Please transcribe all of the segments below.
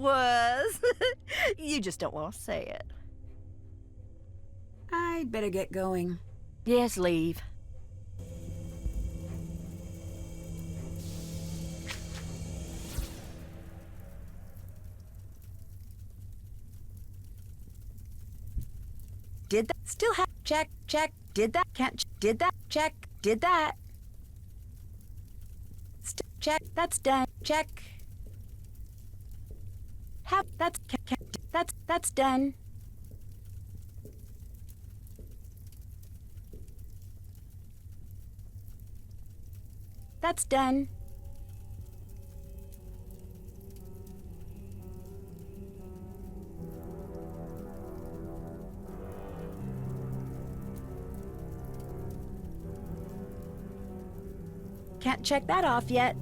was. You just don't want to say it. I'd better get going. Yes, leave. Did that? Still have. Check, check. Did that? Can't. Did that? Check. Did that? Check. That's done. Check. Have. That's done. That's done. Can't check that off yet.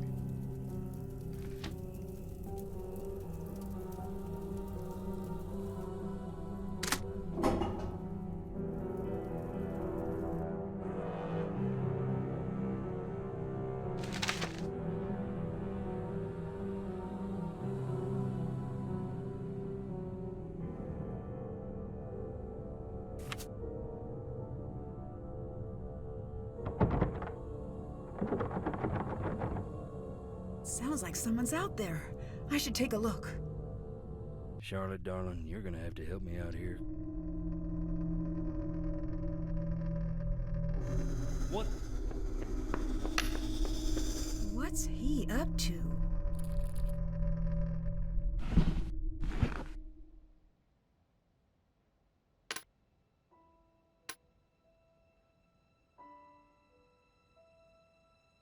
Sounds like someone's out there. I should take a look. Charlotte, darling, you're gonna have to help me out here. What? What's he up to?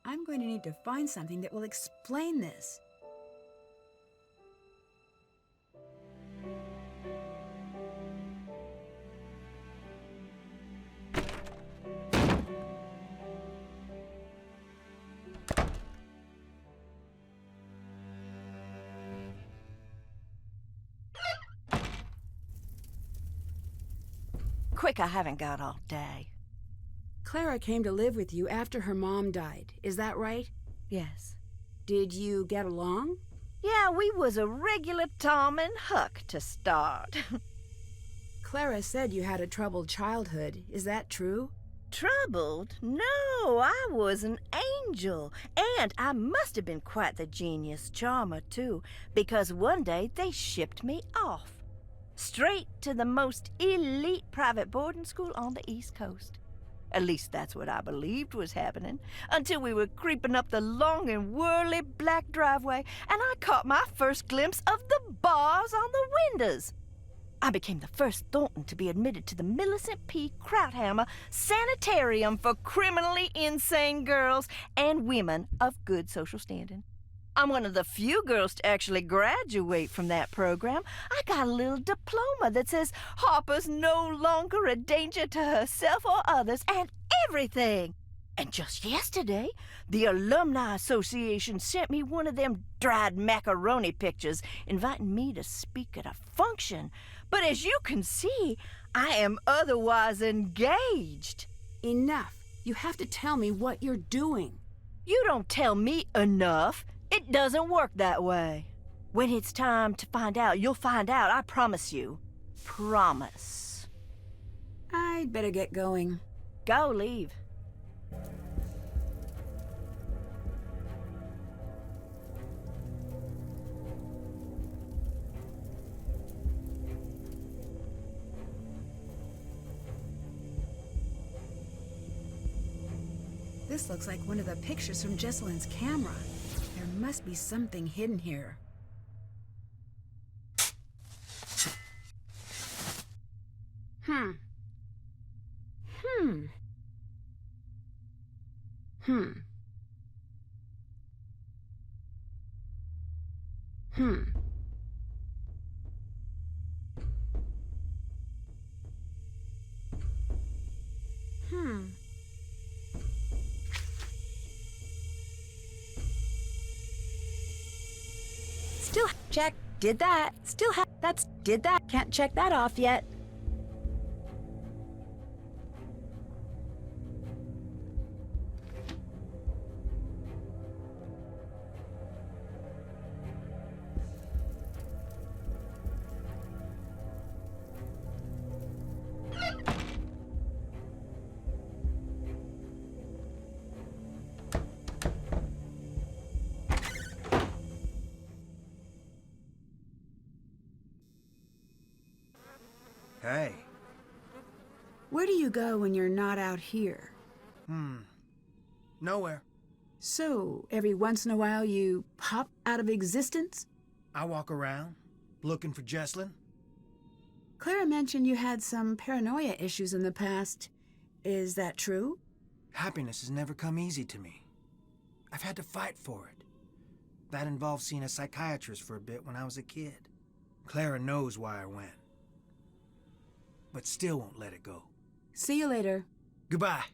I'm going to need to find something that will explain this. Quick, I haven't got all day. Clara came to live with you after her mom died. Is that right? Yes. Did you get along? Yeah, we was a regular Tom and Huck to start. Clara said you had a troubled childhood. Is that true? Troubled? No, I was an angel. And I must have been quite the genius charmer, too, because one day they shipped me off. Straight to the most elite private boarding school on the East Coast. At least that's what I believed was happening, until we were creeping up the long and whirly black driveway, and I caught my first glimpse of the bars on the windows. I became the first Thornton to be admitted to the Millicent P. Krauthammer Sanitarium for criminally insane girls and women of good social standing. I'm one of the few girls to actually graduate from that program. I got a little diploma that says Harper's no longer a danger to herself or others and everything. And just yesterday, the Alumni Association sent me one of them dried macaroni pictures inviting me to speak at a function. But as you can see, I am otherwise engaged. Enough. You have to tell me what you're doing. You don't tell me enough. It doesn't work that way. When it's time to find out, you'll find out, I promise you. Promise. I'd better get going. Go, leave. This looks like one of the pictures from Jesselyn's camera. There must be something hidden here. Hmm. Hmm. Hmm. Hmm. Hmm. Still check. Did that. Still that's did that. Can't check that off yet. Hey. Where do you go when you're not out here? Nowhere. So, every once in a while you pop out of existence? I walk around, looking for Jesslyn. Clara mentioned you had some paranoia issues in the past. Is that true? Happiness has never come easy to me. I've had to fight for it. That involved seeing a psychiatrist for a bit when I was a kid. Clara knows why I went. But still won't let it go. See you later. Goodbye.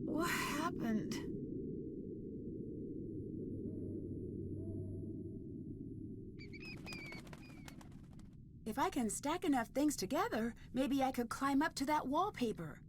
What happened? If I can stack enough things together, maybe I could climb up to that wallpaper.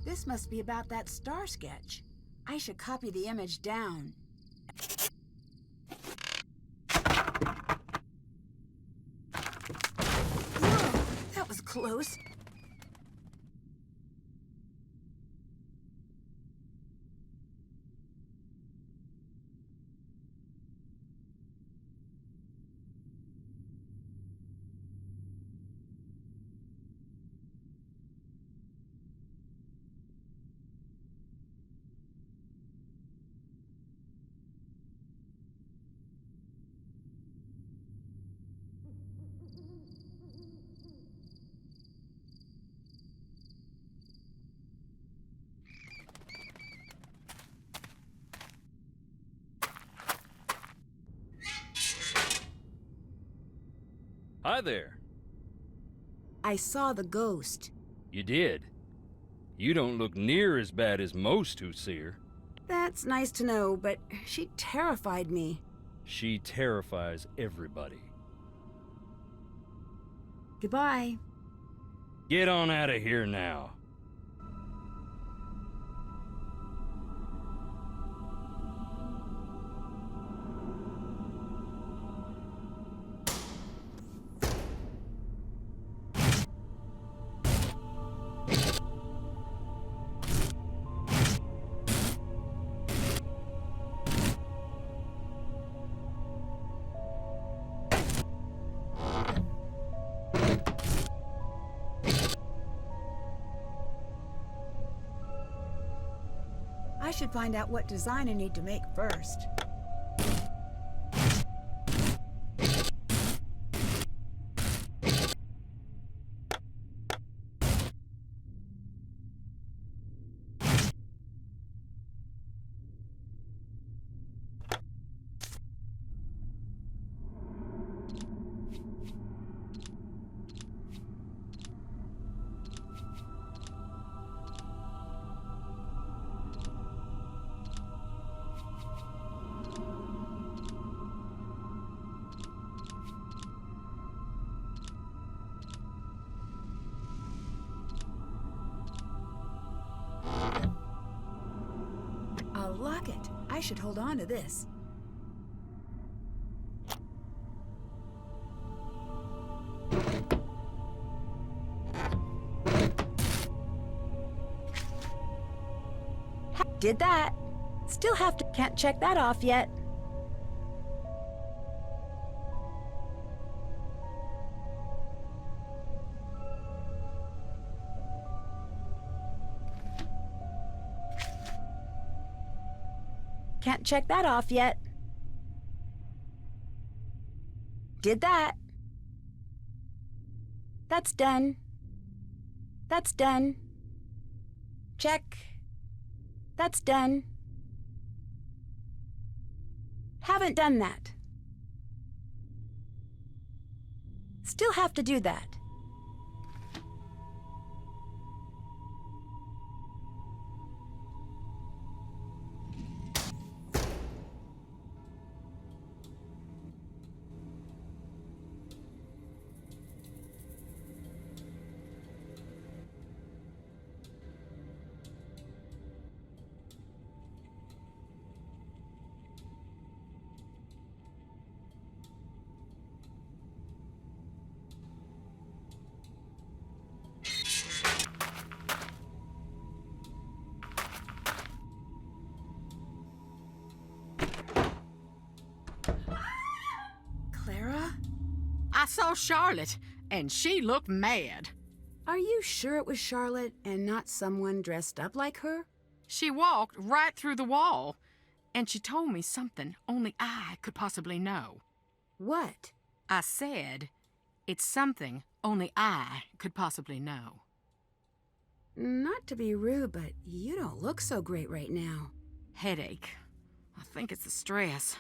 This must be about that star sketch. I should copy the image down. Whoa, that was close. Hi there. I saw the ghost. You did. You don't look near as bad as most who see her. That's nice to know, but she terrified me. She terrifies everybody. Goodbye. Get on out of here now. I should find out what design I need to make first. I should hold on to this. Did that. Still have to... Can't check that off yet. Can't check that off yet. Did that. That's done. That's done. Check. That's done. Haven't done that. Still have to do that. I saw Charlotte, and she looked mad. Are you sure it was Charlotte and not someone dressed up like her? She walked right through the wall, and she told me something only I could possibly know. What? I said, it's something only I could possibly know. Not to be rude, but you don't look so great right now. Headache. I think it's the stress.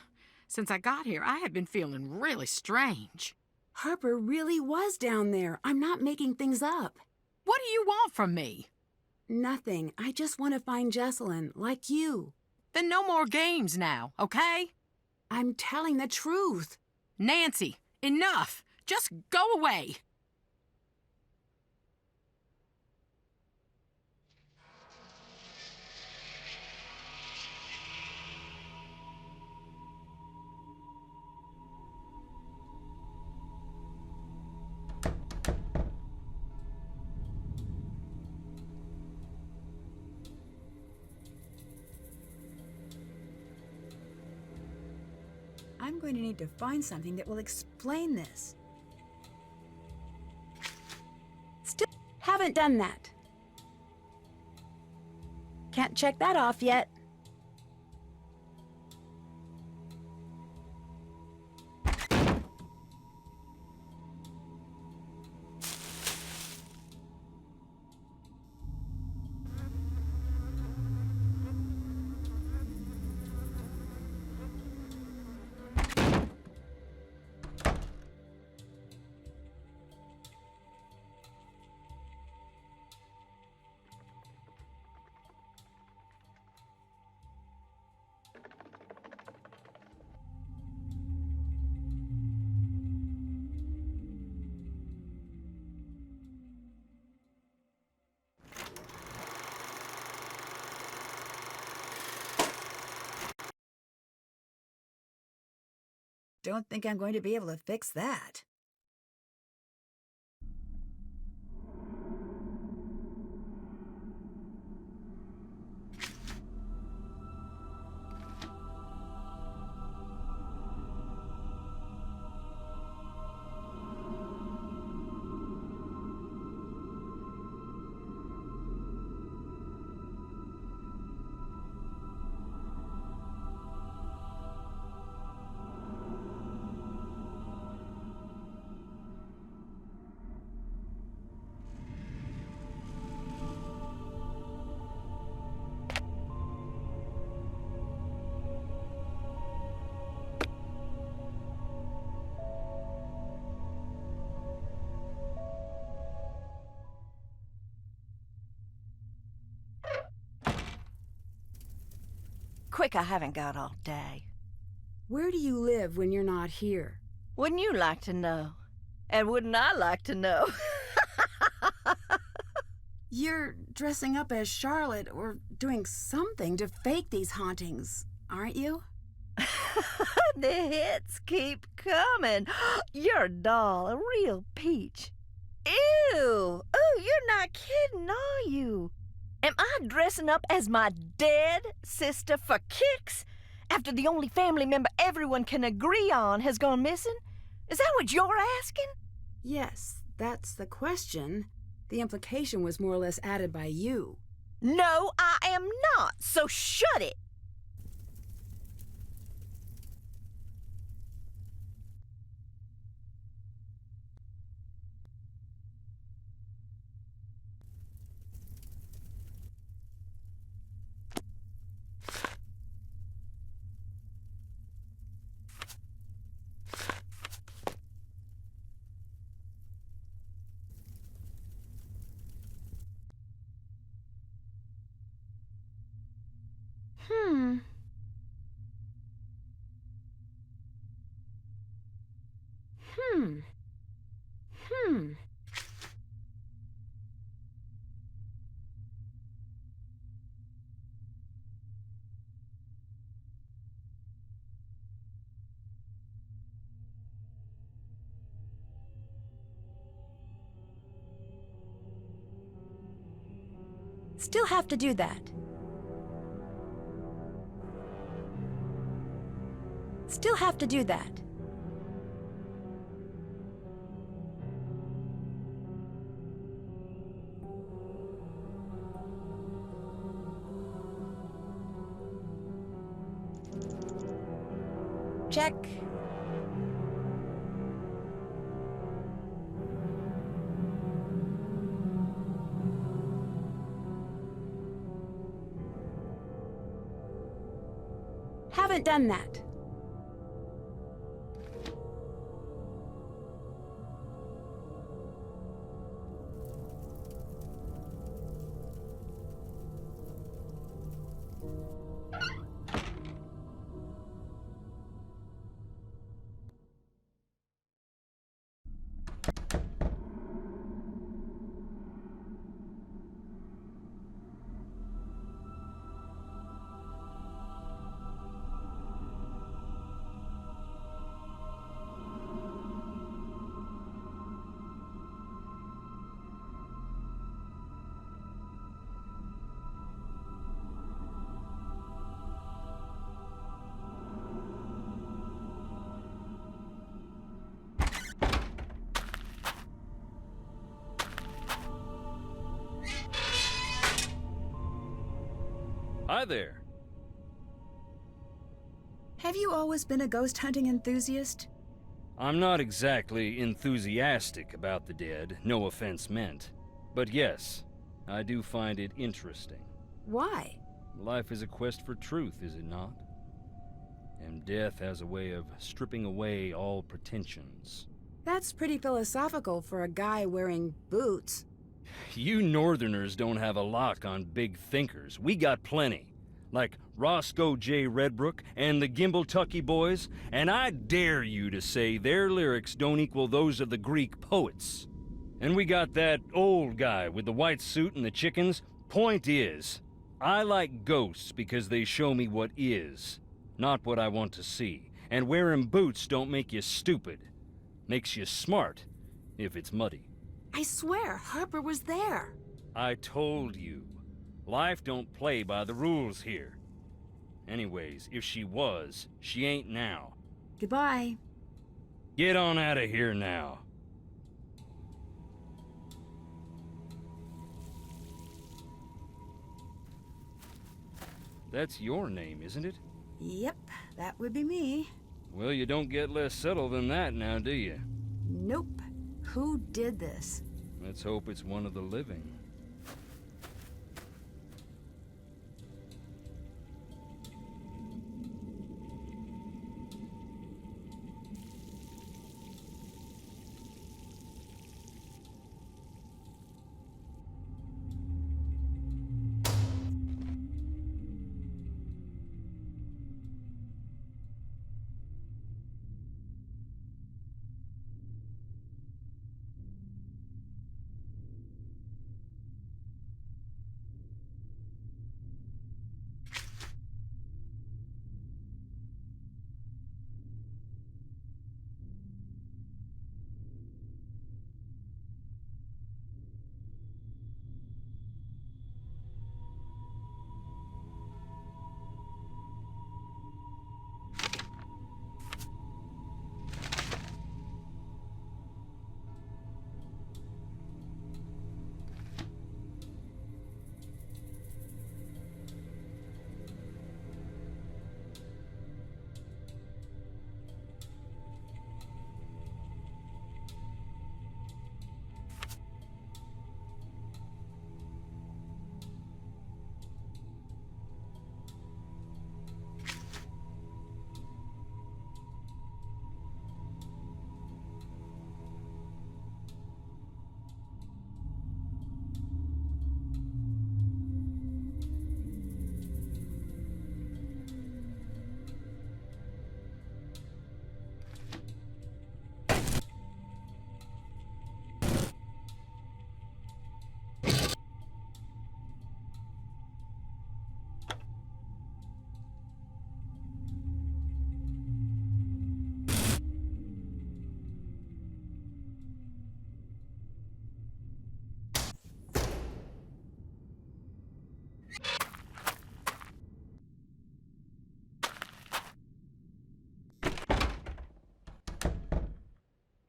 Since I got here, I have been feeling really strange. Harper really was down there. I'm not making things up. What do you want from me? Nothing. I just want to find Jessalyn, like you. Then no more games now, okay? I'm telling the truth. Nancy, enough. Just go away. I'm going to need to find something that will explain this. Still haven't done that. Can't check that off yet. Don't think I'm going to be able to fix that. Quick, I haven't got all day. Where do you live when you're not here? Wouldn't you like to know? And wouldn't I like to know? You're dressing up as Charlotte or doing something to fake these hauntings. aren't you? The hits keep coming. Your doll, a real peach. Ew! Oh, you're not kidding, are you? Am I dressing up as my dead sister for kicks? After the only family member everyone can agree on has gone missing? Is that what you're asking? Yes, that's the question. The implication was more or less added by you. No, I am not, so shut it! Hmm. Hmm. Hmm. Still have to do that. Still have to do that. Check. Haven't done that. Hi there. Have you always been a ghost hunting enthusiast? I'm not exactly enthusiastic about the dead, no offense meant. But yes, I do find it interesting. Why? Life is a quest for truth, is it not? And death has a way of stripping away all pretensions. That's pretty philosophical for a guy wearing boots. You Northerners don't have a lock on big thinkers. We got plenty. Like Roscoe J. Redbrook and the Gimbaltucky Boys, and I dare you to say their lyrics don't equal those of the Greek poets. And we got that old guy with the white suit and the chickens. Point is, I like ghosts because they show me what is, not what I want to see. And wearing boots don't make you stupid. Makes you smart, if it's muddy. I swear, Harper was there. I told you. Life don't play by the rules here. Anyways, if she was, she ain't now. Goodbye. Get on out of here now. That's your name, isn't it? Yep, that would be me. Well, you don't get less subtle than that now, do you? Nope. Who did this? Let's hope it's one of the living.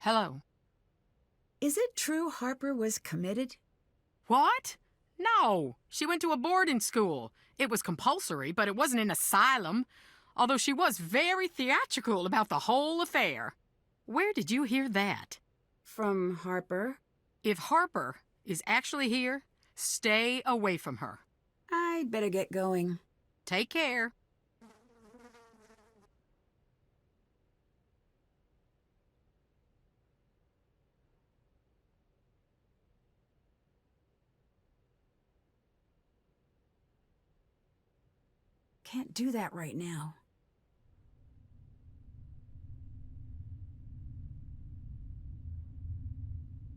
Hello. Is it true Harper was committed? What? No. She went to a boarding school. It was compulsory, but it wasn't an asylum. Although she was very theatrical about the whole affair. Where did you hear that? From Harper. If Harper is actually here, stay away from her. I'd better get going. Take care. Can't do that right now.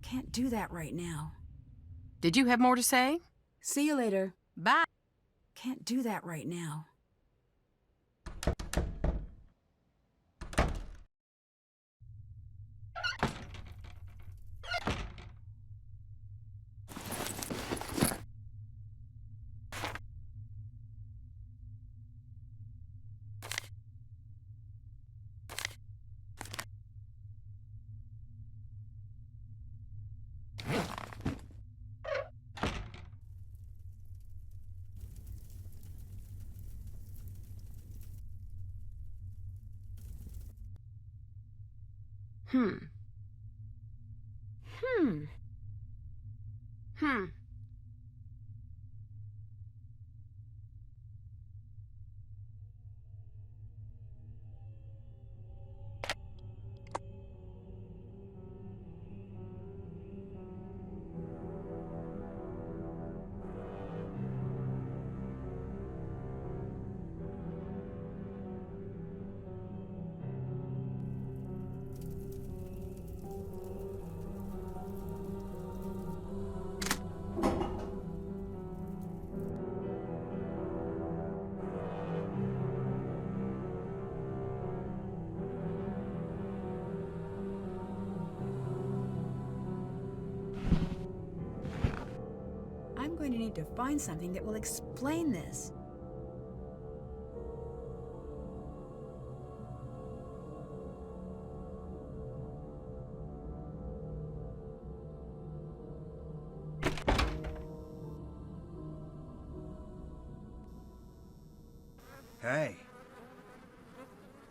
Can't do that right now. Did you have more to say? See you later. Bye. Can't do that right now. I'm going to need to find something that will explain this. Hey.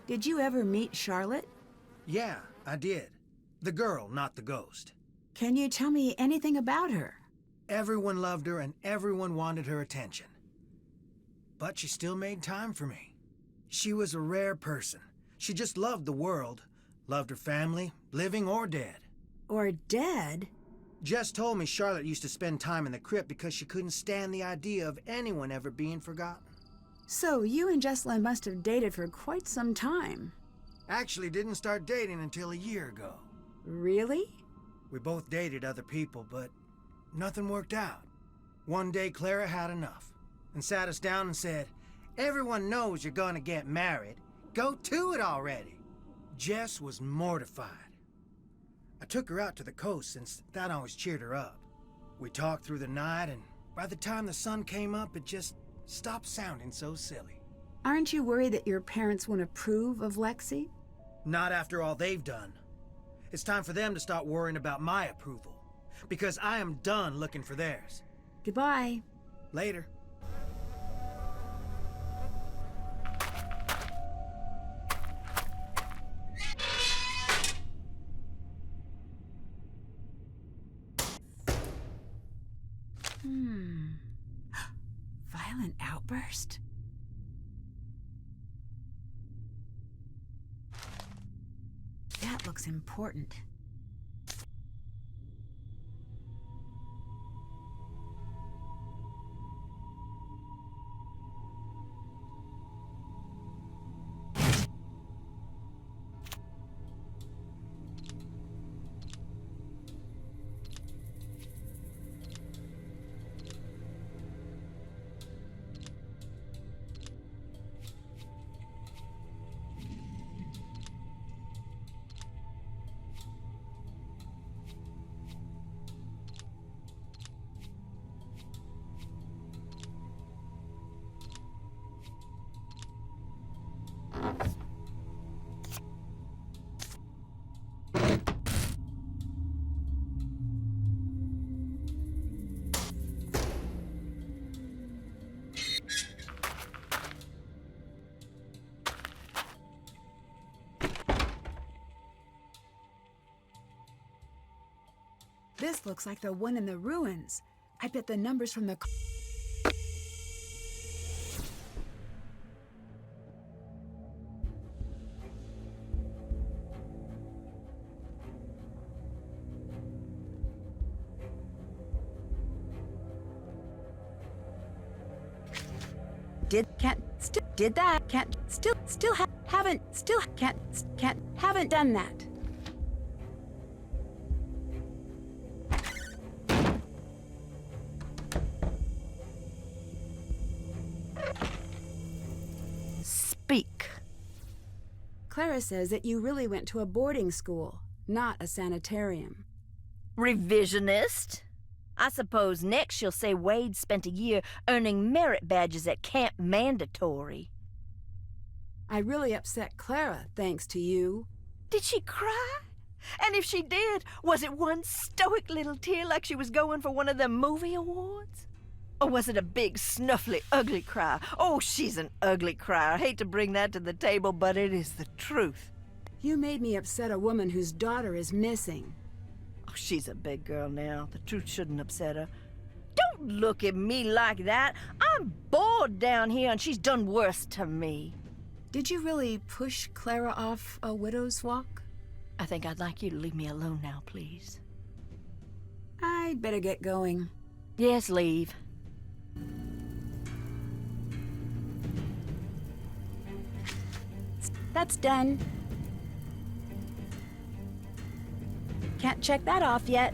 Did you ever meet Charlotte? Yeah, I did. The girl, not the ghost. Can you tell me anything about her? Everyone loved her and everyone wanted her attention. But she still made time for me. She was a rare person. She just loved the world, loved her family, living or dead. Or dead? Jess told me Charlotte used to spend time in the crypt because she couldn't stand the idea of anyone ever being forgotten. So you and Jessalyn must have dated for quite some time. Actually didn't start dating until a year ago. Really? We both dated other people, but nothing worked out. One day Clara had enough and sat us down and said, "Everyone knows you're gonna get married. Go to it already." Jess was mortified. I took her out to the coast since that always cheered her up. We talked through the night, and by the time the sun came up, it just stopped sounding so silly. Aren't you worried that your parents won't approve of Lexi? Not after all they've done. It's time for them to start worrying about my approval, because I am done looking for theirs. Goodbye. Later. Violent outburst? That looks important. This looks like the one in the ruins. I bet the numbers from the... haven't done that. Speak. Clara says that you really went to a boarding school, not a sanitarium. Revisionist? I suppose next she'll say Wade spent a year earning merit badges at Camp Mandatory. I really upset Clara, thanks to you. Did she cry? And if she did, was it one stoic little tear like she was going for one of them movie awards? Or was it a big, snuffly, ugly cry? Oh, she's an ugly crier. I hate to bring that to the table, but it is the truth. You made me upset a woman whose daughter is missing. Oh, she's a big girl now. The truth shouldn't upset her. Don't look at me like that. I'm bored down here, and she's done worse to me. Did you really push Clara off a widow's walk? I think I'd like you to leave me alone now, please. I'd better get going. Yes, leave. That's done. Can't check that off yet.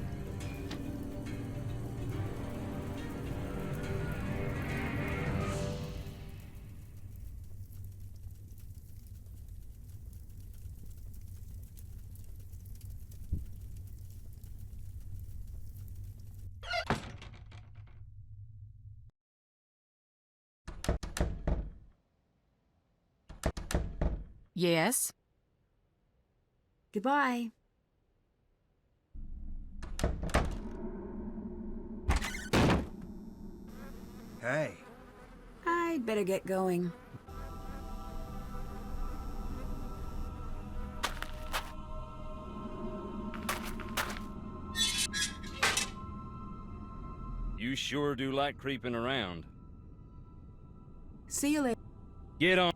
Yes? Goodbye. Hey, I'd better get going. You sure do like creeping around. See you later. Get on.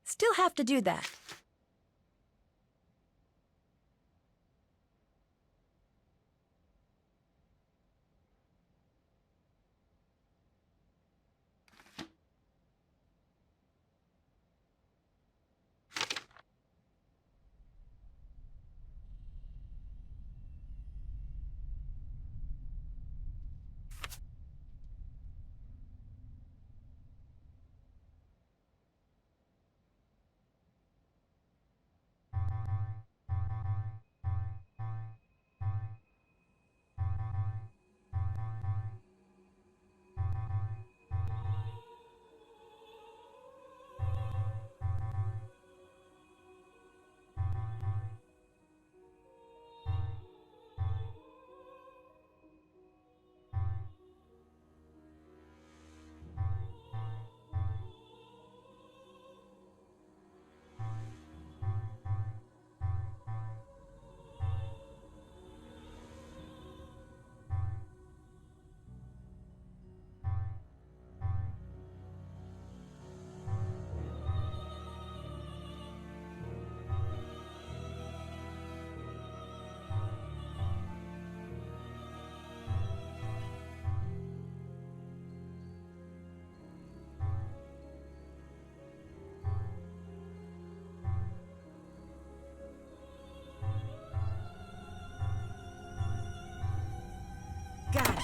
Still have to do that. Got it.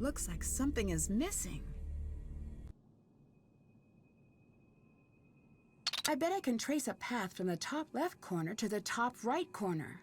Looks like something is missing. I bet I can trace a path from the top left corner to the top right corner.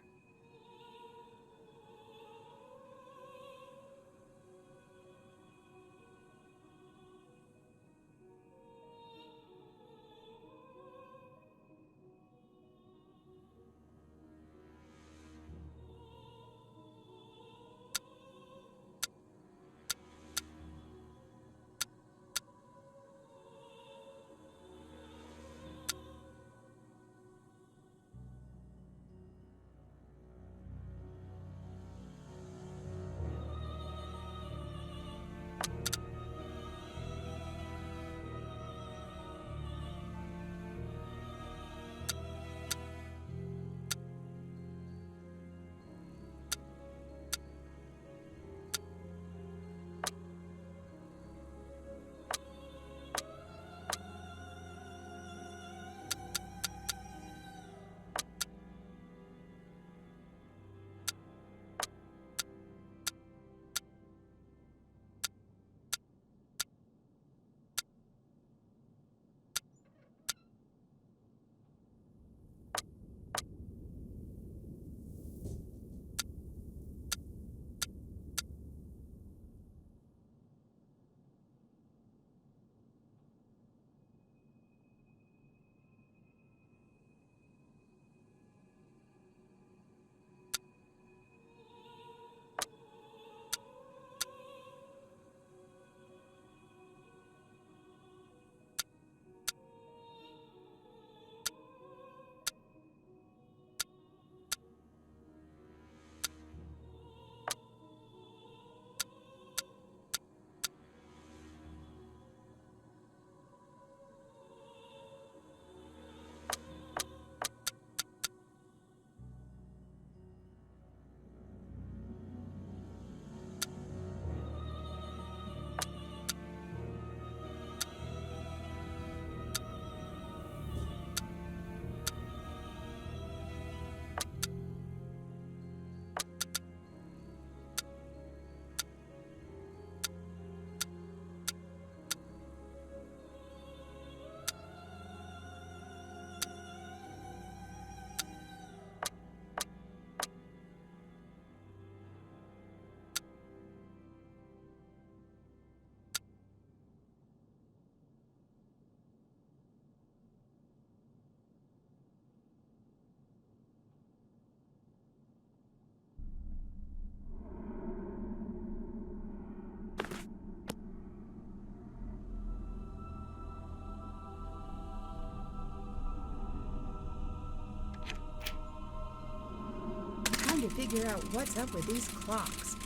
figure out what's up with these clocks.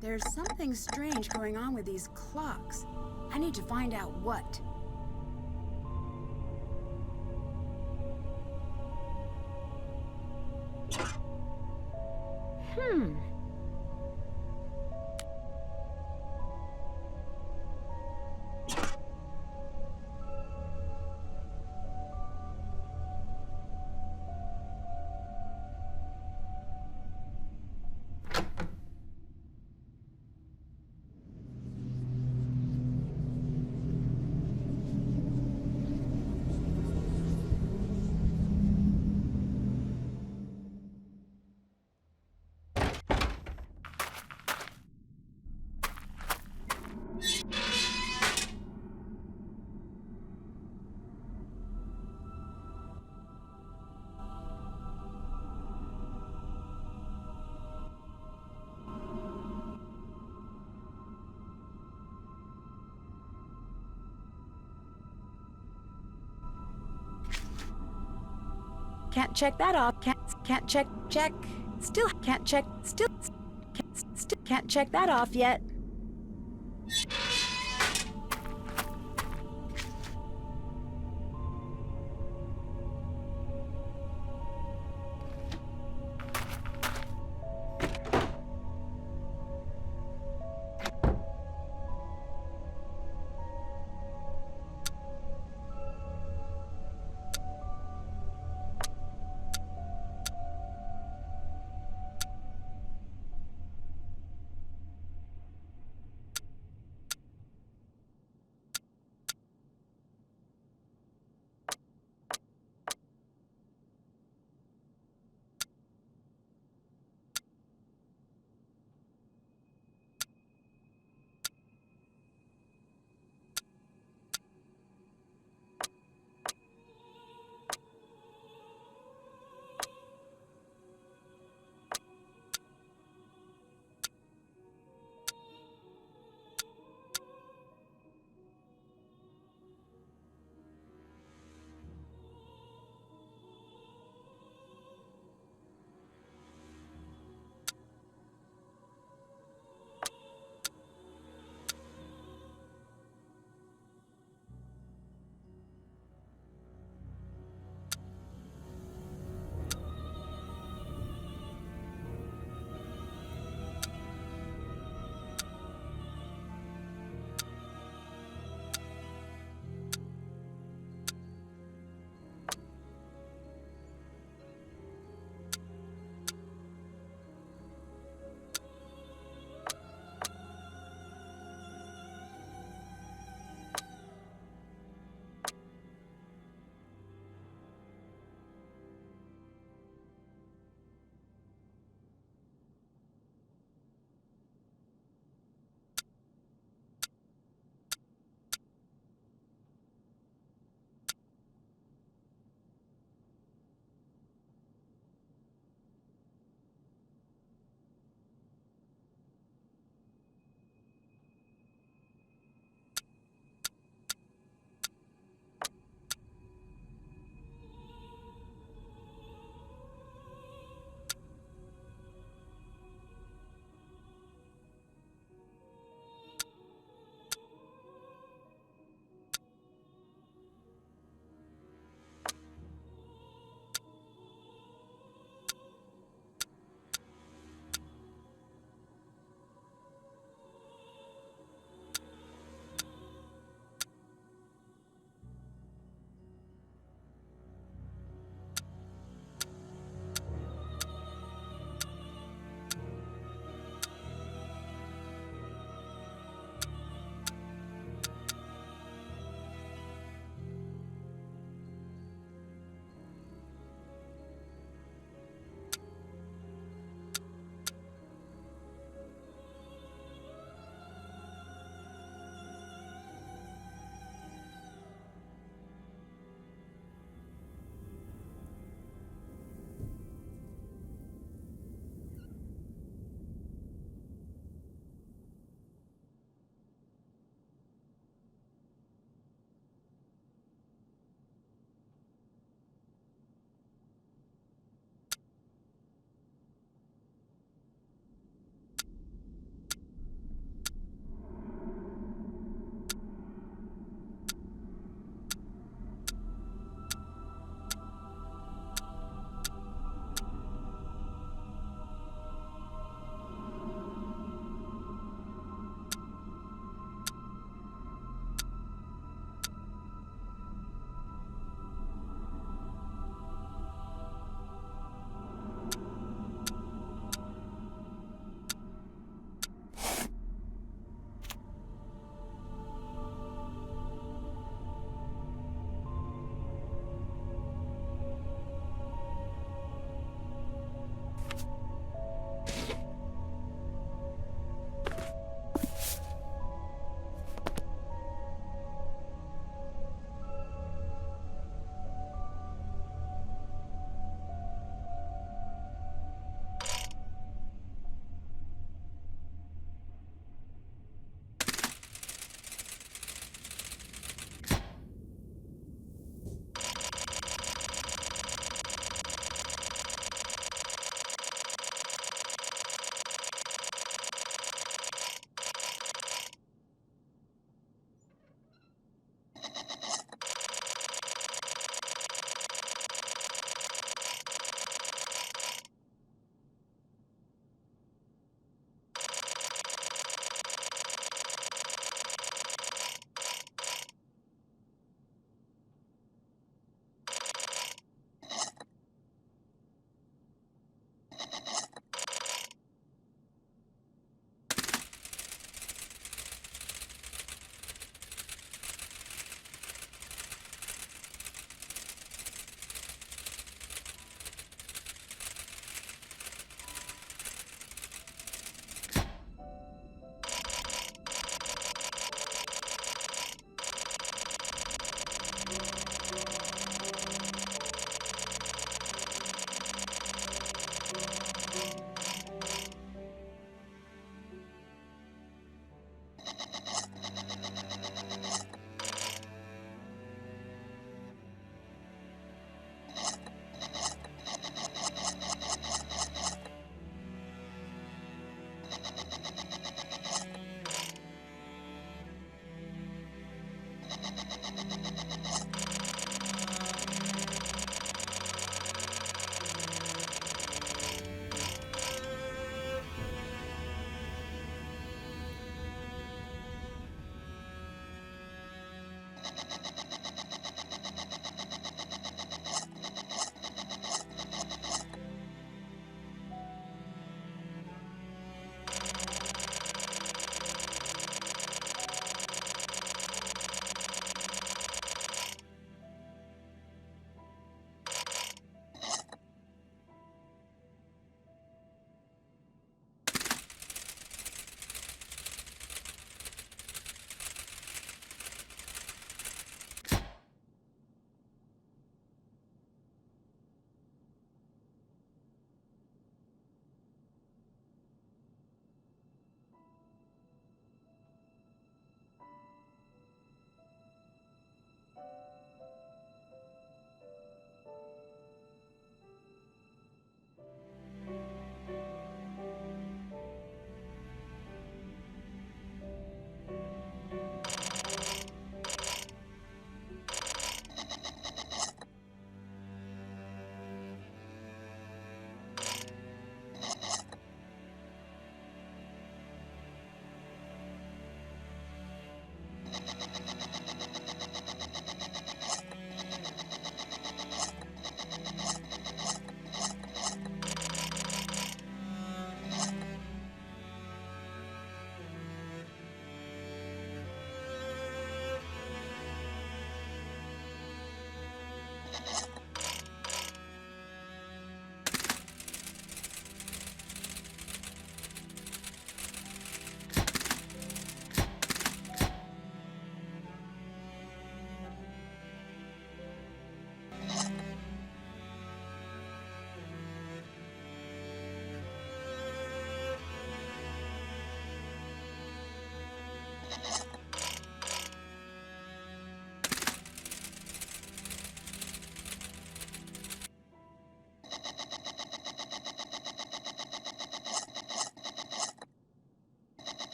There's something strange going on with these clocks. I need to find out what. Can't check that off. Can't check. Still can't check. Still can't check that off yet.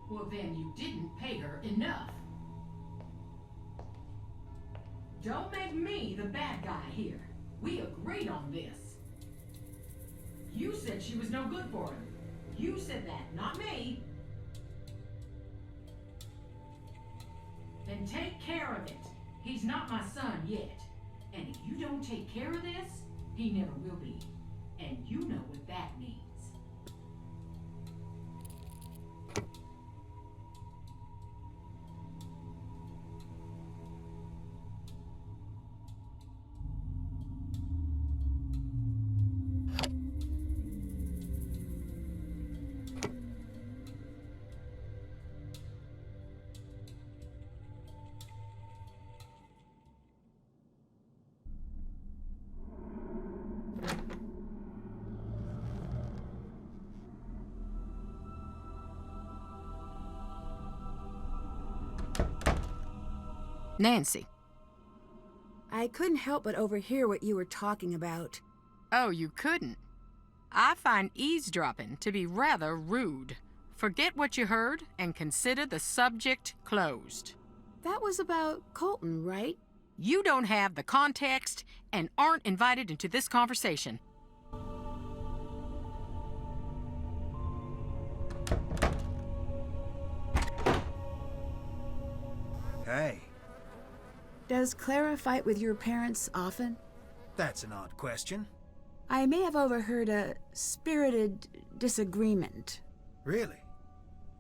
Well, then you didn't pay her enough. Don't make me the bad guy here. We agreed on this. You said she was no good for him. You said that, not me. Then take care of it. He's not my son yet. And if you don't take care of this, he never will be. And you know what that means. Nancy. I couldn't help but overhear what you were talking about. Oh, you couldn't? I find eavesdropping to be rather rude. Forget what you heard and consider the subject closed. That was about Colton, right? You don't have the context and aren't invited into this conversation. Hey, Does Clara fight with your parents often? that's an odd question. I may have overheard a spirited disagreement. Really?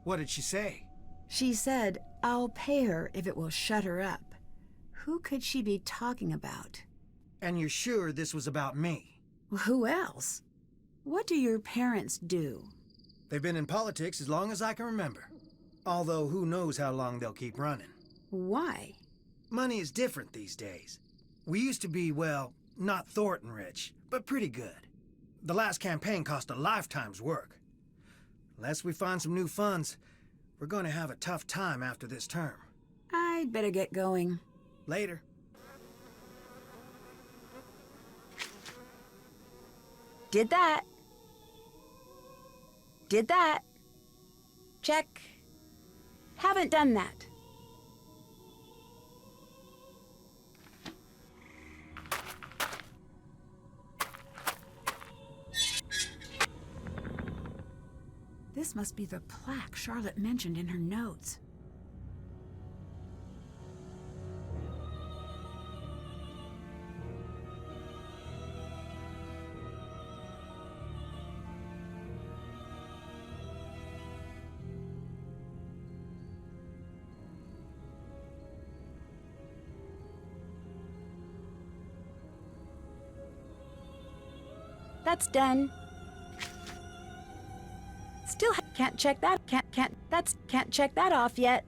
What did she say? She said, I'll pay her if it will shut her up. Who could she be talking about? And you're sure this was about me? Well, who else? What do your parents do? They've been in politics as long as I can remember. Although who knows how long they'll keep running. Why? Money is different these days. We used to be, well, not Thornton rich, but pretty good. The last campaign cost a lifetime's work. Unless we find some new funds, we're going to have a tough time after this term. I'd better get going. Later. Did that. Did that. Check. Haven't done that. This must be the plaque Charlotte mentioned in her notes. That's done. Still can't check that. Can't check that off yet.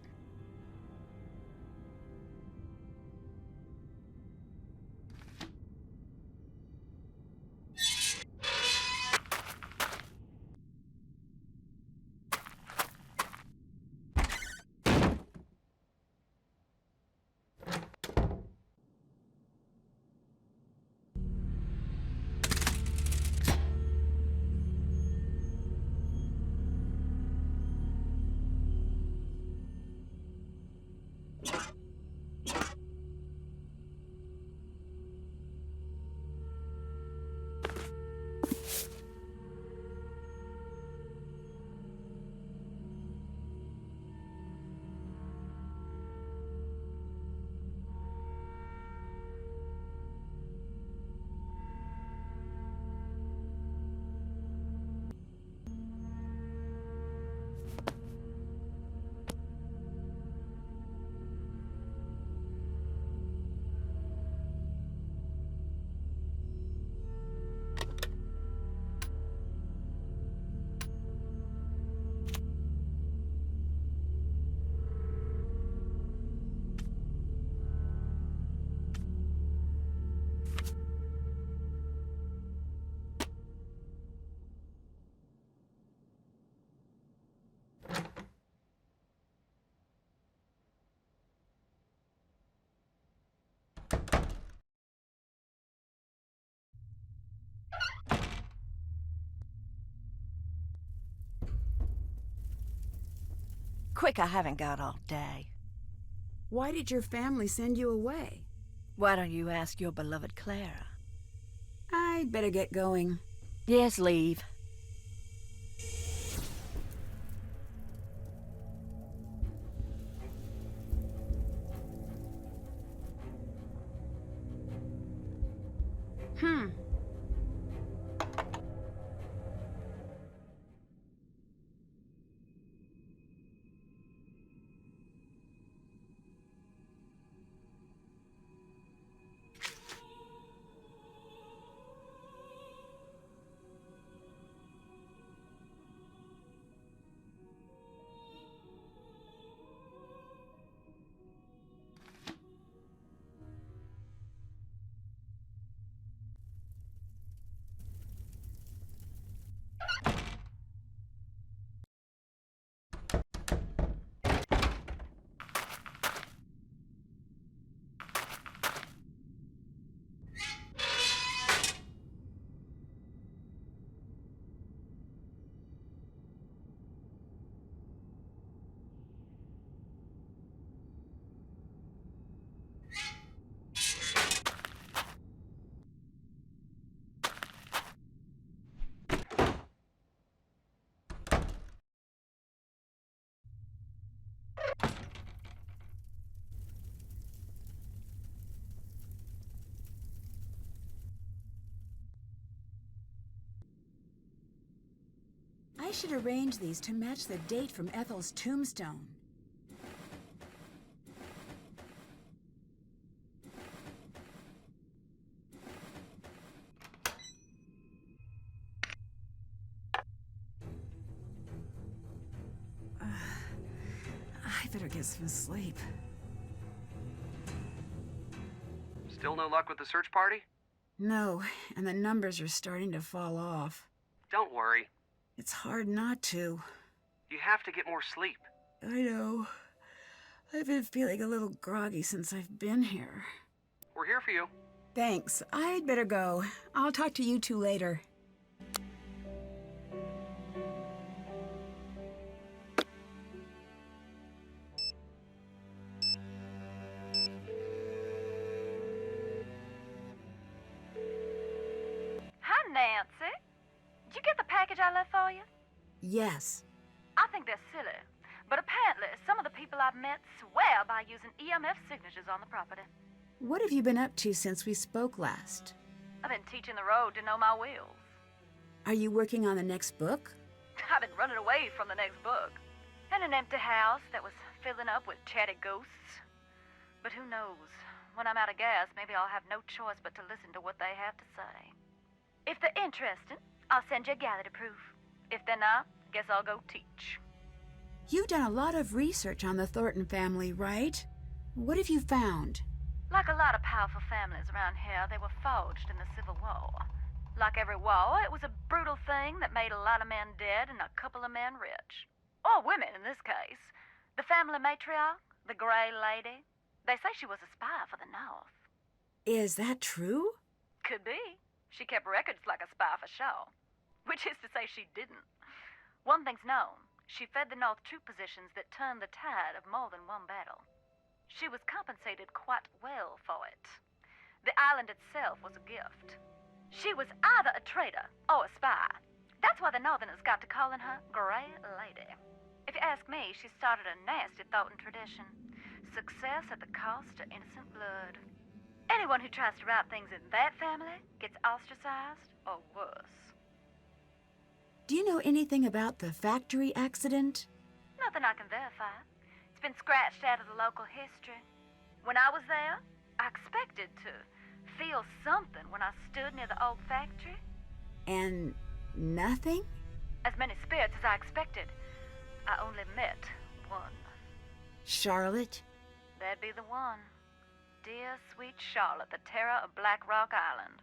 Quick, I haven't got all day. Why did your family send you away? Why don't you ask your beloved Clara? I'd better get going. Yes, leave. I should arrange these to match the date from Ethel's tombstone. I better get some sleep. Still no luck with the search party? No, and the numbers are starting to fall off. Don't worry. It's hard not to. You have to get more sleep. I know. I've been feeling a little groggy since I've been here. We're here for you. Thanks. I'd better go. I'll talk to you two later. Hi, Nancy. Did you get the package I left for you? Yes. I think they're silly, but apparently some of the people I've met swear by using EMF signatures on the property. What have you been up to since we spoke last? I've been teaching the road to know my wheels. Are you working on the next book? I've been running away from the next book. And an empty house that was filling up with chatty ghosts. But who knows? When I'm out of gas, maybe I'll have no choice but to listen to what they have to say. If they're interested, I'll send you a gallery proof. If they're not, guess I'll go teach. You've done a lot of research on the Thornton family, right? What have you found? Like a lot of powerful families around here, they were forged in the Civil War. Like every war, it was a brutal thing that made a lot of men dead and a couple of men rich. Or women, in this case. The family matriarch, the Gray Lady, they say she was a spy for the North. Is that true? Could be. She kept records like a spy for sure. Which is to say she didn't. One thing's known. She fed the North troop positions that turned the tide of more than one battle. She was compensated quite well for it. The island itself was a gift. She was either a traitor or a spy. That's why the Northerners got to calling her Gray Lady. If you ask me, she started a nasty Thornton tradition. Success at the cost of innocent blood. Anyone who tries to write things in that family gets ostracized or worse. Do you know anything about the factory accident? Nothing I can verify. It's been scratched out of the local history. When I was there, I expected to feel something when I stood near the old factory. And nothing? As many spirits as I expected. I only met one. Charlotte? That'd be the one. Dear, sweet Charlotte, the terror of Black Rock Island.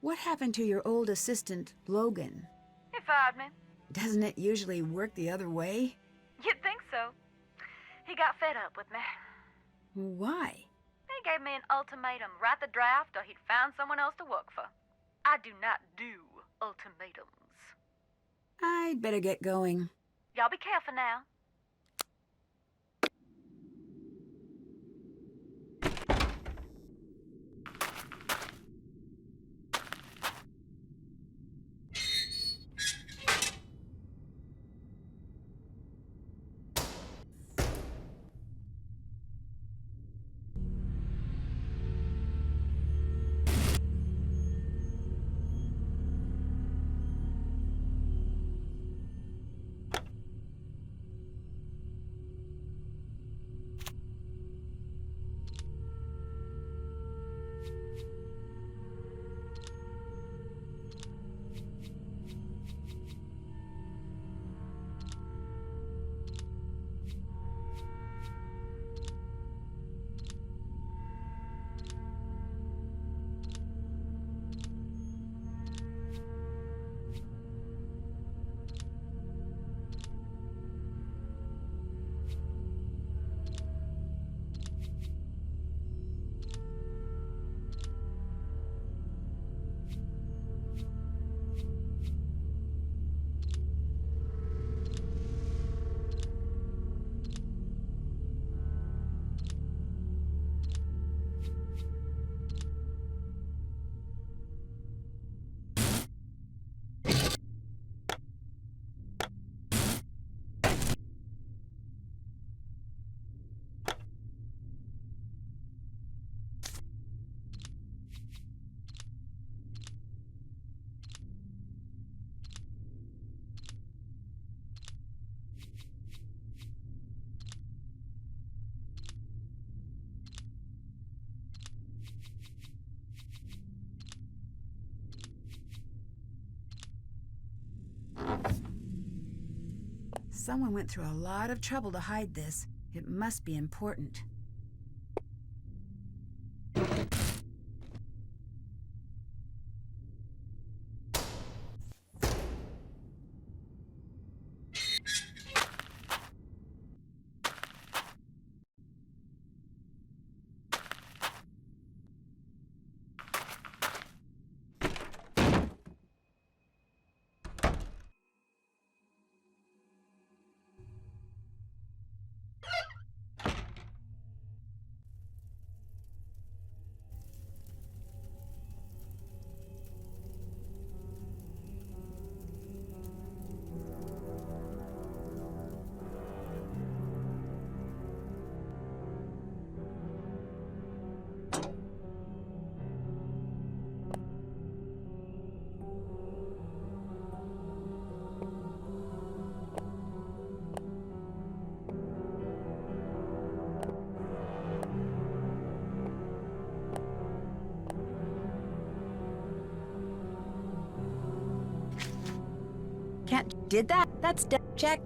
What happened to your old assistant, Logan? He fired me. Doesn't it usually work the other way? You'd think so. He got fed up with me. Why? He gave me an ultimatum. Write the draft or he'd find someone else to work for. I do not do ultimatums. I'd better get going. Y'all be careful now. Someone went through a lot of trouble to hide this. It must be important. Can't. Did that? That's check.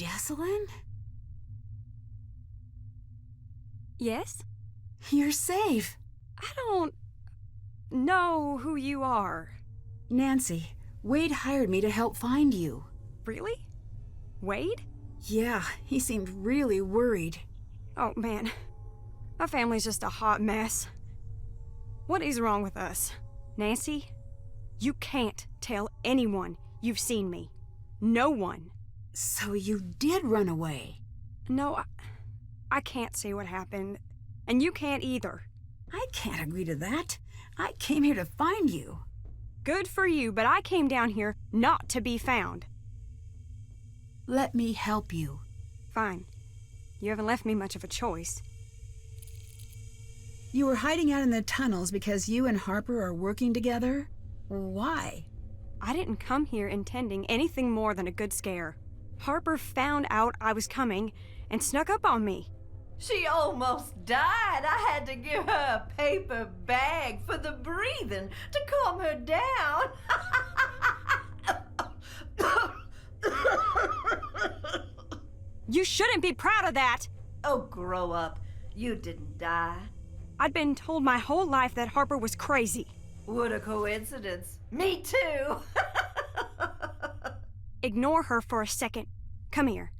Jessalyn? Yes? You're safe. I don't know who you are. Nancy, Wade hired me to help find you. Really? Wade? Yeah, he seemed really worried. Oh, man. My family's just a hot mess. What is wrong with us? Nancy, you can't tell anyone you've seen me. No one. So you did run away? No, I can't say what happened. And you can't either. I can't agree to that. I came here to find you. Good for you, but I came down here not to be found. Let me help you. Fine. You haven't left me much of a choice. You were hiding out in the tunnels because you and Harper are working together? Why? I didn't come here intending anything more than a good scare. Harper found out I was coming and snuck up on me. She almost died. I had to give her a paper bag for the breathing to calm her down. You shouldn't be proud of that! Oh, grow up. You didn't die. I'd been told my whole life that Harper was crazy. What a coincidence. Me too. Ignore her for a second. Come here.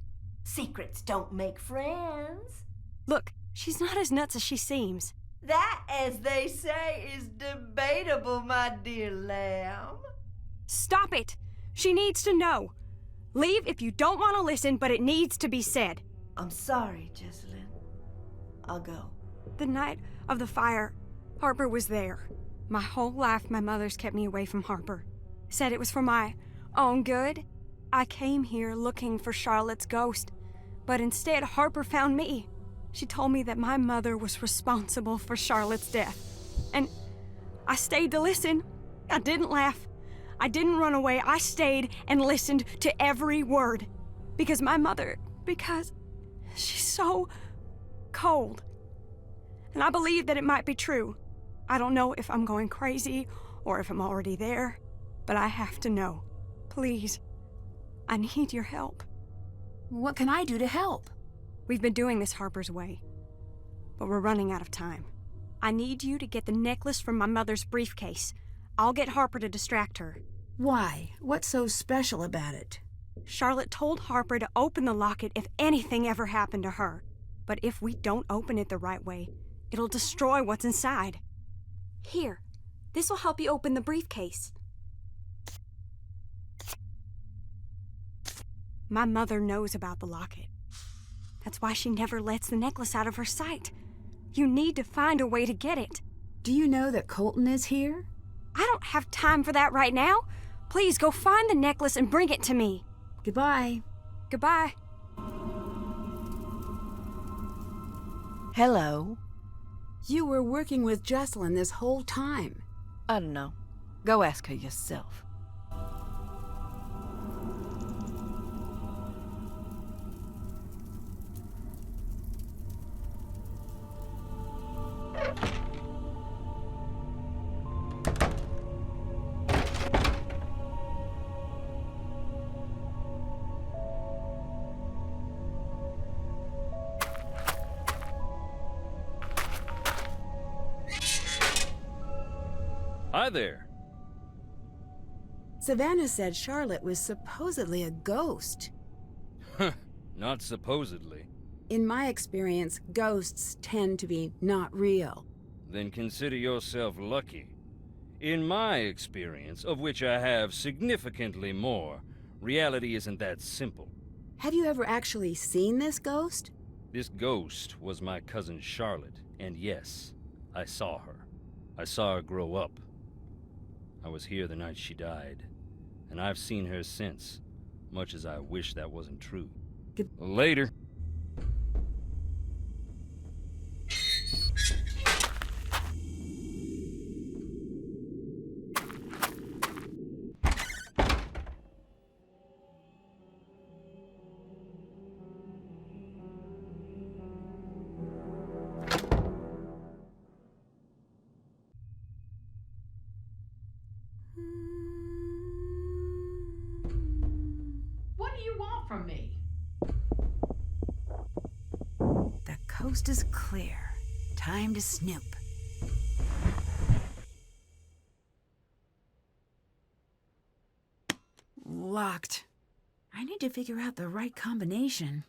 Secrets don't make friends. Look, she's not as nuts as she seems. That, as they say, is debatable, my dear lamb. Stop it! She needs to know. Leave if you don't want to listen, but it needs to be said. I'm sorry, Jessalyn. I'll go. The night of the fire, Harper was there. My whole life, my mother's kept me away from Harper. Said it was for my own good. I came here looking for Charlotte's ghost, but instead Harper found me. She told me that my mother was responsible for Charlotte's death. And I stayed to listen. I didn't laugh. I didn't run away. I stayed and listened to every word. Because she's so cold. And I believe that it might be true. I don't know if I'm going crazy or if I'm already there, but I have to know. Please, I need your help. What can I do to help? We've been doing this Harper's way, but we're running out of time. I need you to get the necklace from my mother's briefcase. I'll get Harper to distract her. Why? What's so special about it? Charlotte told Harper to open the locket if anything ever happened to her. But if we don't open it the right way, it'll destroy what's inside. Here, this will help you open the briefcase. My mother knows about the locket. That's why she never lets the necklace out of her sight. You need to find a way to get it. Do you know that Colton is here? I don't have time for that right now. Please go find the necklace and bring it to me. Goodbye. Goodbye. Hello. You were working with Jessalyn this whole time. I don't know. Go ask her yourself. Hi there. Savannah said Charlotte was supposedly a ghost. Not supposedly. In my experience, ghosts tend to be not real. Then consider yourself lucky. In my experience, of which I have significantly more, reality isn't that simple. Have you ever actually seen this ghost? This ghost was my cousin Charlotte, and yes, I saw her. I saw her grow up. I was here the night she died, and I've seen her since, much as I wish that wasn't true. Later. What do you want from me? coast is clear. Time to snoop. Locked. I need to figure out the right combination.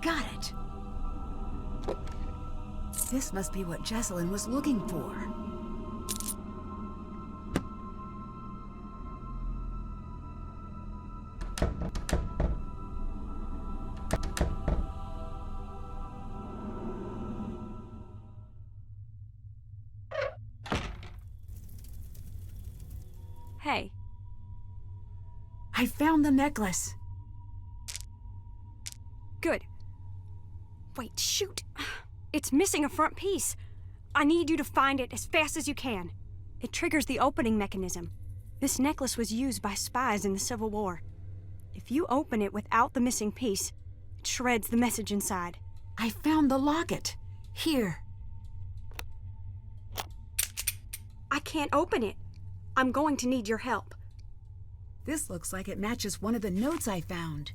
Got it. This must be what Jesselyn was looking for. Hey, I found the necklace. good. Wait, shoot. It's missing a front piece. I need you to find it as fast as you can. It triggers the opening mechanism. This necklace was used by spies in the Civil War. If you open it without the missing piece, it shreds the message inside. I found the locket. Here. I can't open it. I'm going to need your help. This looks like it matches one of the notes I found.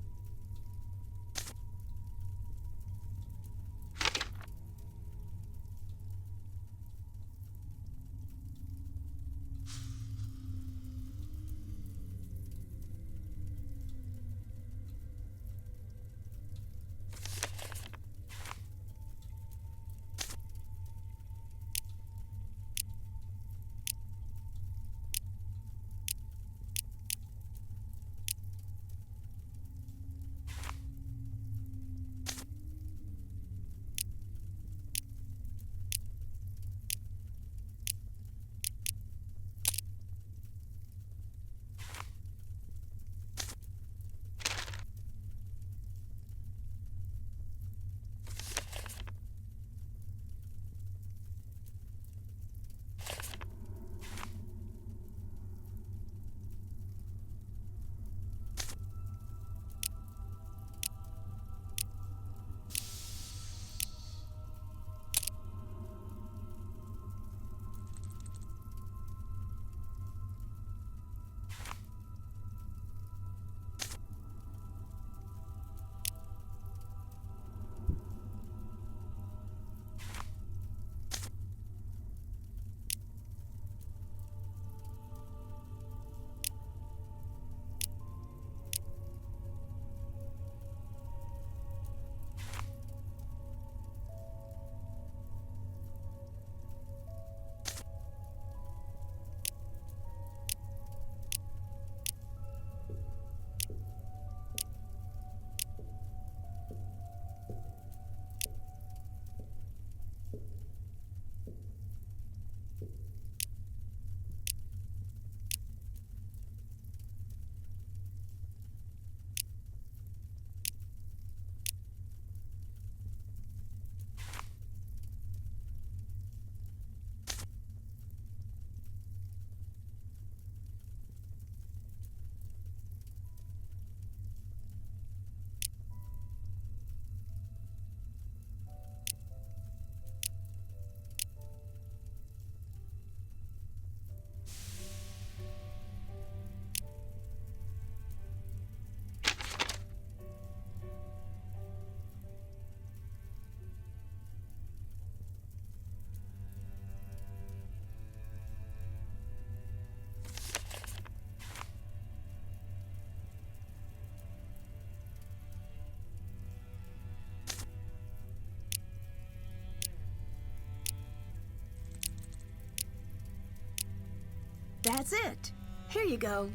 That's it. Here you go.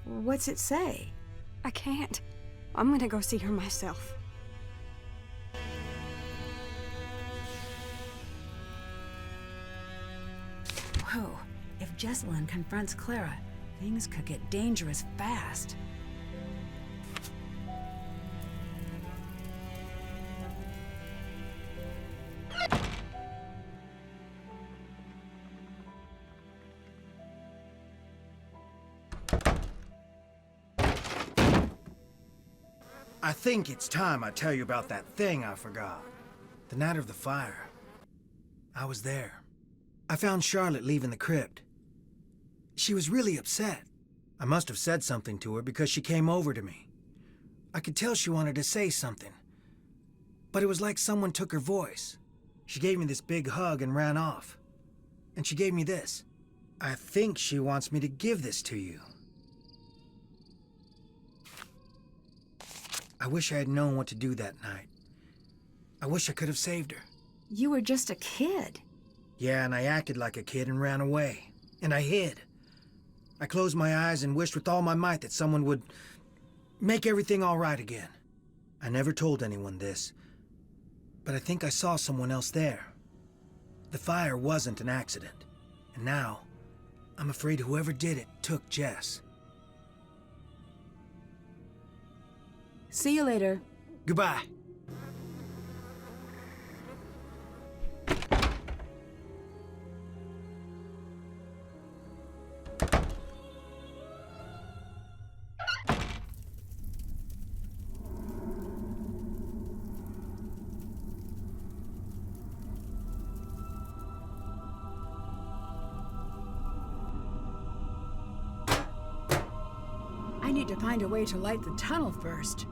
What's it say? I can't. I'm gonna go see her myself. Whoa, if Jessalyn confronts Clara, things could get dangerous fast. I think it's time I tell you about that thing I forgot. The night of the fire. I was there. I found Charlotte leaving the crypt. She was really upset. I must have said something to her because she came over to me. I could tell she wanted to say something, but it was like someone took her voice. She gave me this big hug and ran off. And she gave me this. I think she wants me to give this to you. I wish I had known what to do that night. I wish I could have saved her. You were just a kid. Yeah, and I acted like a kid and ran away. And I hid. I closed my eyes and wished with all my might that someone would make everything all right again. I never told anyone this, but I think I saw someone else there. The fire wasn't an accident. And now, I'm afraid whoever did it took Jess. See you later. Goodbye. I need to find a way to light the tunnel first.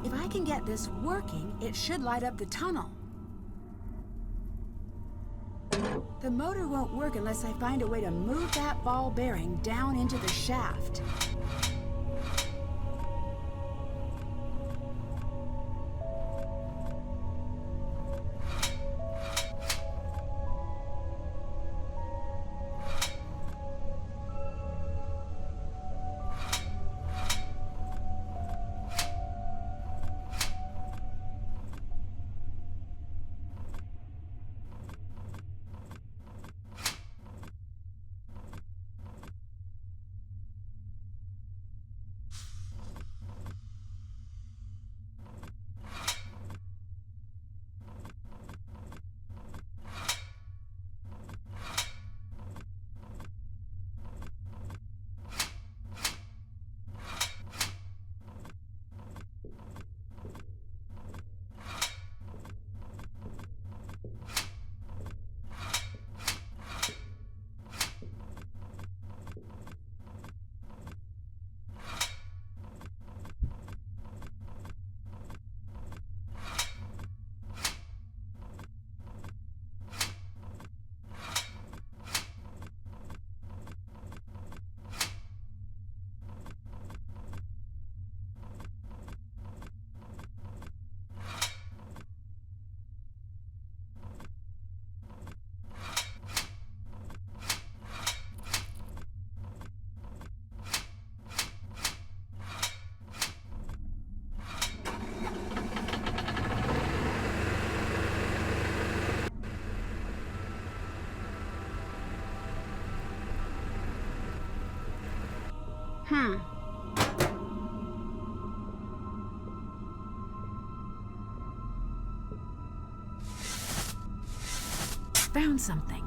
If I can get this working, it should light up the tunnel. The motor won't work unless I find a way to move that ball bearing down into the shaft. Found something.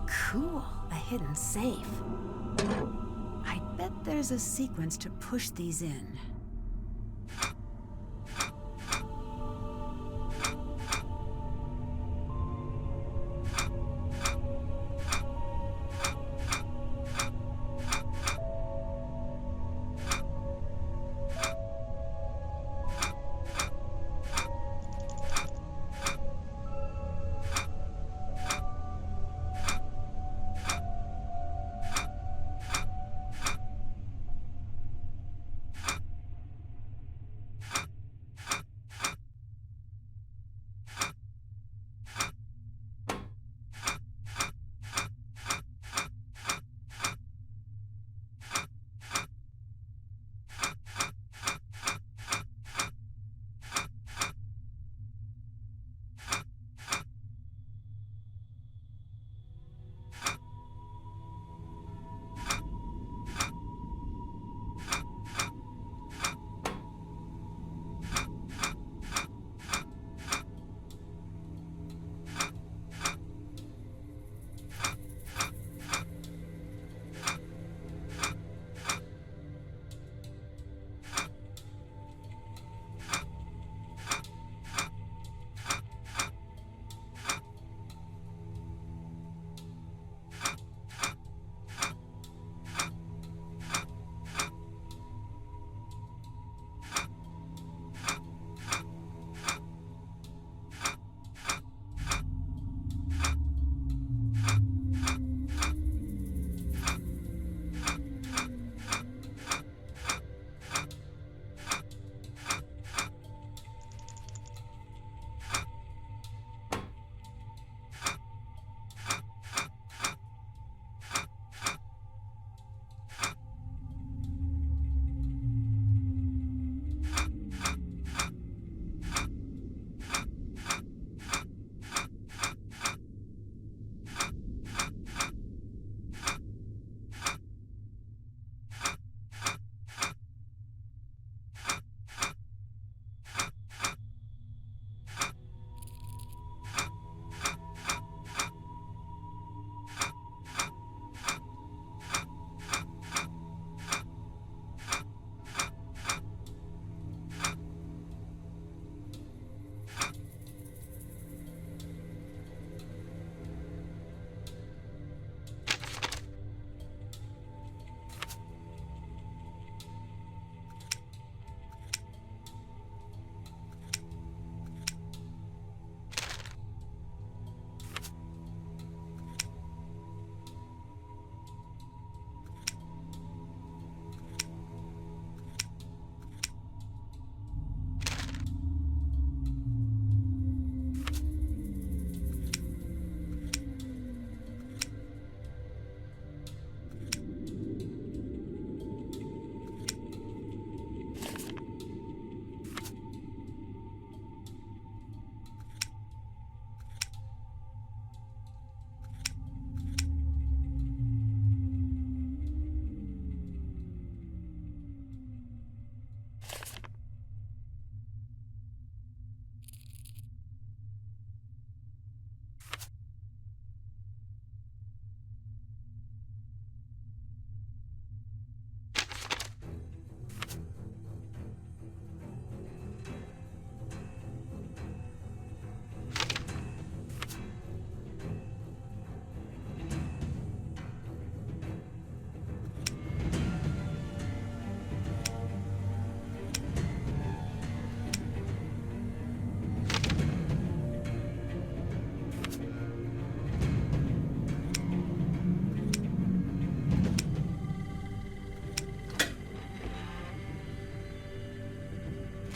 Cool, a hidden safe. I bet there's a sequence to push these in.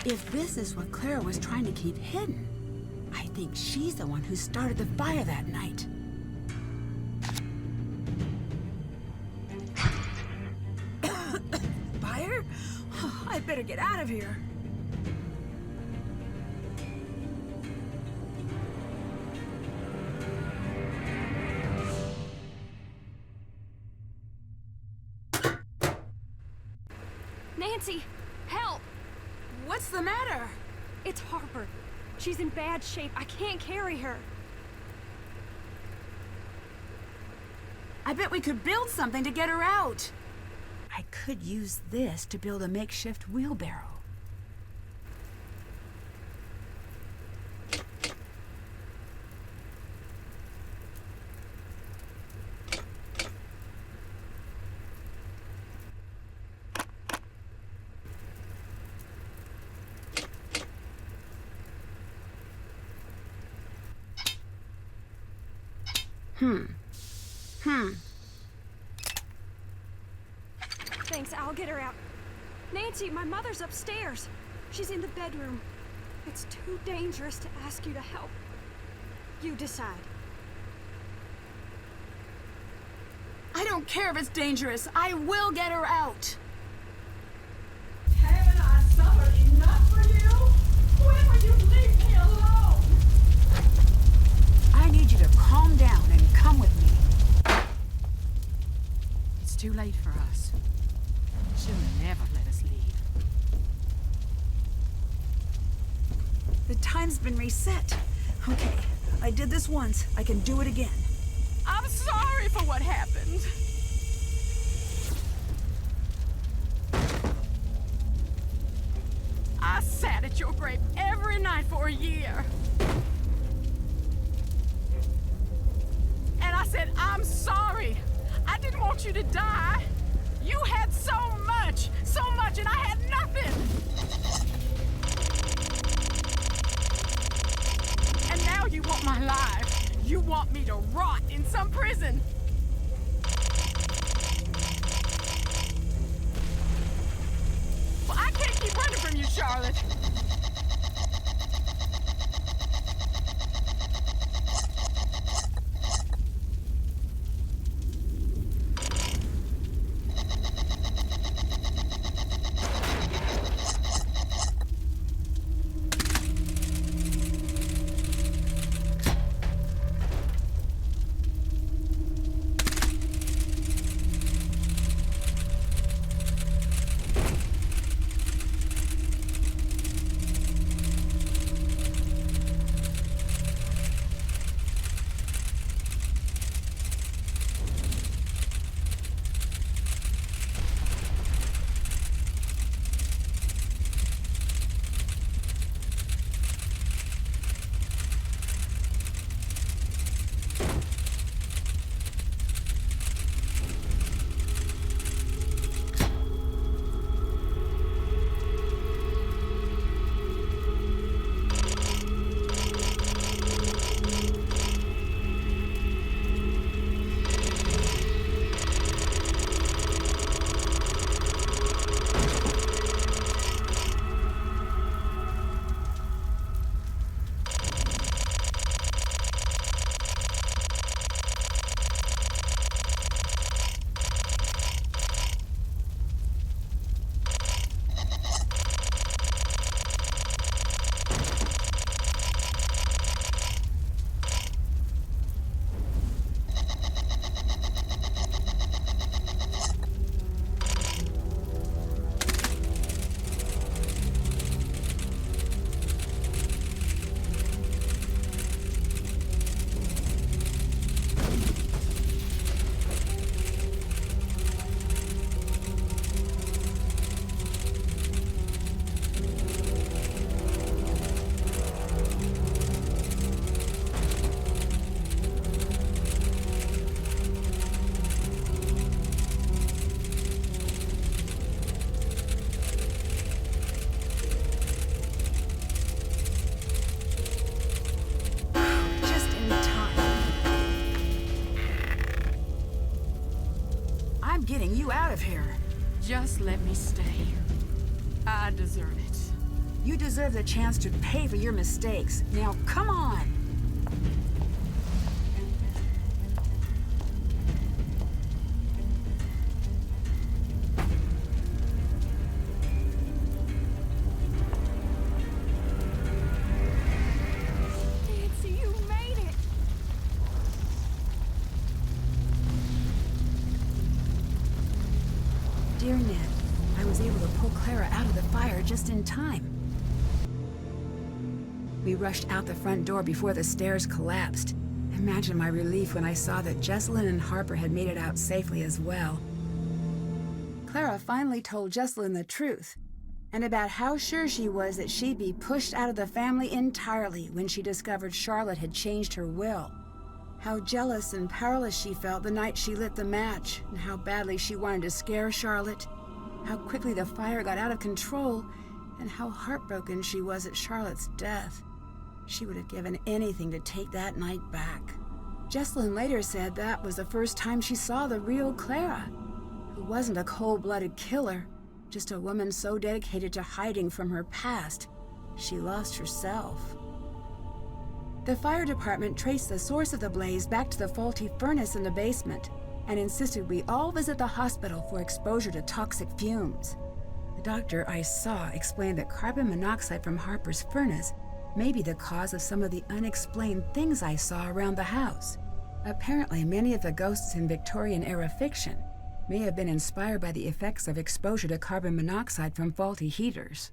If this is what Clara was trying to keep hidden, I think she's the one who started the fire that night. Fire? I better get out of here. Nancy, help! What's the matter? It's Harper. She's in bad shape. I can't carry her. I bet we could build something to get her out. I could use this to build a makeshift wheelbarrow. Thanks, I'll get her out. Nancy, my mother's upstairs. She's in the bedroom. It's too dangerous to ask you to help. You decide. I don't care if it's dangerous. I will get her out. Haven't I suffered enough for you? When will you leave me alone? I need you to calm down and come with me. It's too late for us. She'll never let us leave. The time's been reset. Okay, I did this once. I can do it again. I'm sorry for what happened. I sat at your grave every night for a year. And I said, I'm sorry. I didn't want you to die. You had so much, and I had nothing. And now you want my life. You want me to rot in some prison. Well, I can't keep running from you, Charlotte. Getting you out of here. Just let me stay. I deserve it. You deserve the chance to pay for your mistakes. Now, come on! Nancy, you made it! Dear Ned, I was able to pull Clara out of the fire just in time. We rushed out the front door before the stairs collapsed. Imagine my relief when I saw that Jessalyn and Harper had made it out safely as well. Clara finally told Jessalyn the truth, and about how sure she was that she'd be pushed out of the family entirely when she discovered Charlotte had changed her will. How jealous and powerless she felt the night she lit the match, and how badly she wanted to scare Charlotte. How quickly the fire got out of control, and how heartbroken she was at Charlotte's death. She would have given anything to take that night back. Jessalyn later said that was the first time she saw the real Clara, who wasn't a cold-blooded killer, just a woman so dedicated to hiding from her past, she lost herself. The fire department traced the source of the blaze back to the faulty furnace in the basement and insisted we all visit the hospital for exposure to toxic fumes. The doctor I saw explained that carbon monoxide from Harper's furnace may be the cause of some of the unexplained things I saw around the house. Apparently, many of the ghosts in Victorian-era fiction may have been inspired by the effects of exposure to carbon monoxide from faulty heaters.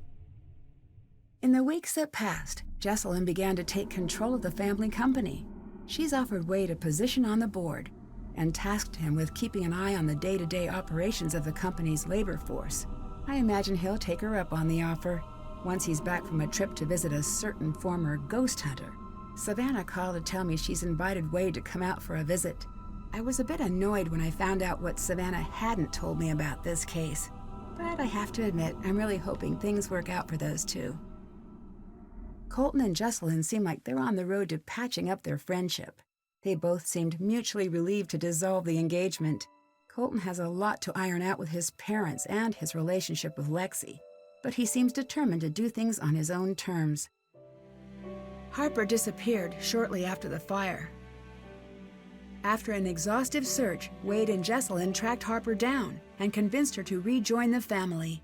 In the weeks that passed, Jessalyn began to take control of the family company. She's offered Wade a position on the board and tasked him with keeping an eye on the day-to-day operations of the company's labor force. I imagine he'll take her up on the offer once he's back from a trip to visit a certain former ghost hunter. Savannah called to tell me she's invited Wade to come out for a visit. I was a bit annoyed when I found out what Savannah hadn't told me about this case, but I have to admit, I'm really hoping things work out for those two. Colton and Jessalyn seem like they're on the road to patching up their friendship. They both seemed mutually relieved to dissolve the engagement. Colton has a lot to iron out with his parents and his relationship with Lexi, but he seems determined to do things on his own terms. Harper disappeared shortly after the fire. After an exhaustive search, Wade and Jessalyn tracked Harper down and convinced her to rejoin the family.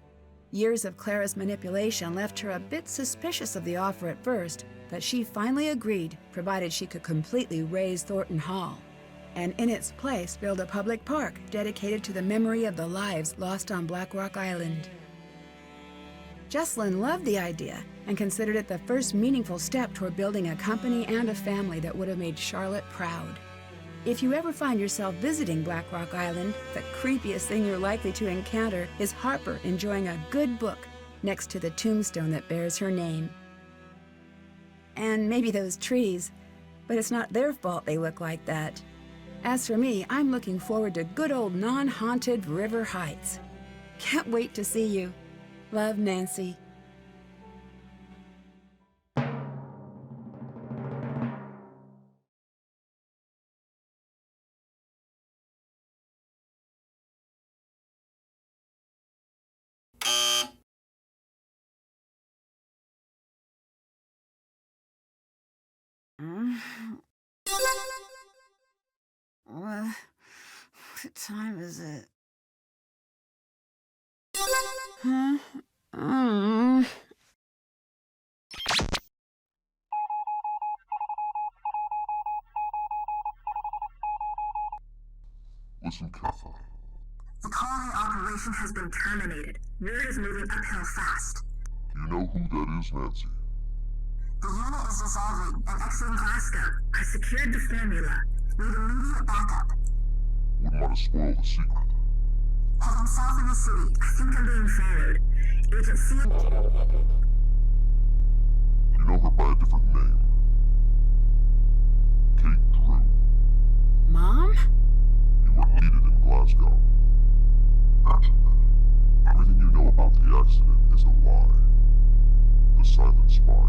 Years of Clara's manipulation left her a bit suspicious of the offer at first, but she finally agreed, provided she could completely raze Thornton Hall, and in its place build a public park dedicated to the memory of the lives lost on Black Rock Island. Jessalyn loved the idea and considered it the first meaningful step toward building a company and a family that would have made Charlotte proud. If you ever find yourself visiting Black Rock Island, the creepiest thing you're likely to encounter is Harper enjoying a good book next to the tombstone that bears her name. And maybe those trees, but it's not their fault they look like that. As for me, I'm looking forward to good old non-haunted River Heights. Can't wait to see you. Love, Nancy. What time is it? Huh? Listen carefully. The colony operation has been terminated. Word is moving uphill fast. Do you know who that is, Nancy? The unit is dissolving and exiting Glasgow. I secured the formula. Need immediate backup. Wouldn't want to spoil the secret. Heading south of the city. I think I'm being followed. Agent C. You know her by a different name. Kate Drew. Mom? You were needed in Glasgow. Everything you know about the accident is a lie. The silent spy